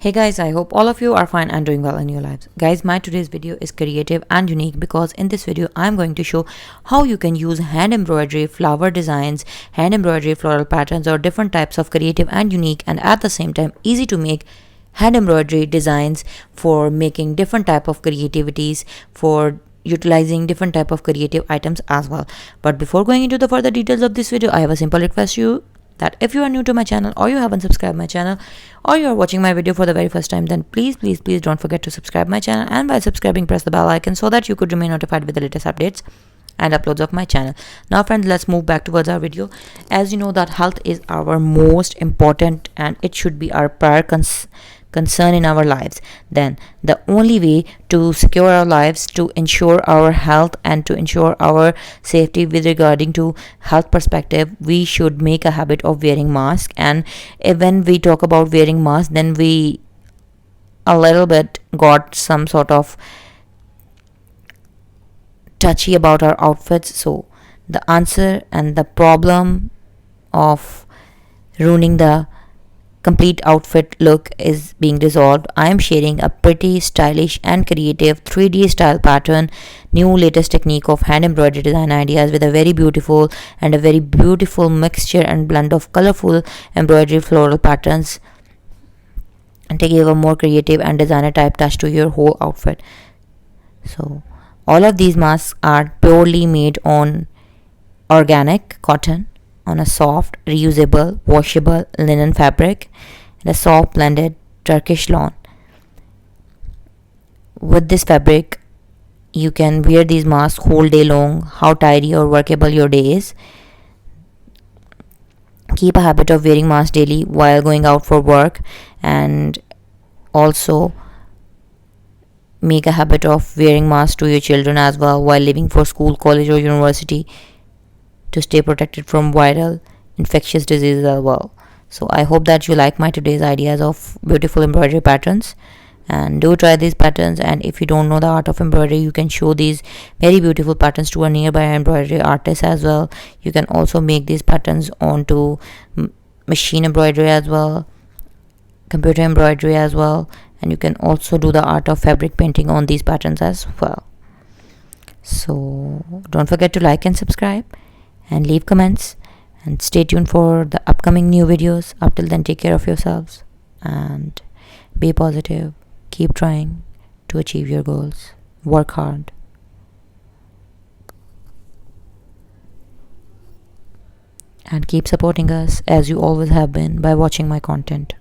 Hey guys, I hope all of you are fine and doing well in your lives. Guys, my today's video is creative and unique because in this video I'm going to show how you can use hand embroidery, flower designs, hand embroidery, floral patterns or different types of creative and unique and at the same time easy to make hand embroidery designs for making different type of creativities, for utilizing different type of creative items as well. But before going into the further details of this video, I have a simple request to you that if you are new to my channel or you haven't subscribed my channel or you are watching my video for the very first time, then please don't forget to subscribe my channel, and by subscribing press the bell icon so that you could remain notified with the latest updates and uploads of my channel. Now friends, let's move back towards our video. As you know that health is our most important and it should be our prior concern in our lives. Then the only way to secure our lives, to ensure our health and to ensure our safety with regarding to health perspective, we should make a habit of wearing mask. And when we talk about wearing mask, then we a little bit got some sort of touchy about our outfits. So the answer and the problem of ruining the complete outfit look is being resolved. I am sharing a pretty stylish and creative 3D style pattern, new latest technique of hand embroidery design ideas with a very beautiful mixture and blend of colorful embroidery floral patterns, and to give a more creative and designer type touch to your whole outfit. So all of these masks are purely made on organic cotton, on a soft, reusable, washable linen fabric and a soft blended Turkish lawn. With this fabric, you can wear these masks whole day long, how tidy or workable your day is. Keep a habit of wearing masks daily while going out for work, and also make a habit of wearing masks to your children as well while leaving for school, college or university, to stay protected from viral infectious diseases as well. So I hope that you like my today's ideas of beautiful embroidery patterns, and do try these patterns. And if you don't know the art of embroidery, you can show these very beautiful patterns to a nearby embroidery artist as well. You can also make these patterns onto machine embroidery as well, computer embroidery as well, and you can also do the art of fabric painting on these patterns as well. So don't forget to like and subscribe and leave comments, and stay tuned for the upcoming new videos. Up till then, take care of yourselves and be positive. Keep trying to achieve your goals. Work hard. And keep supporting us as you always have been by watching my content.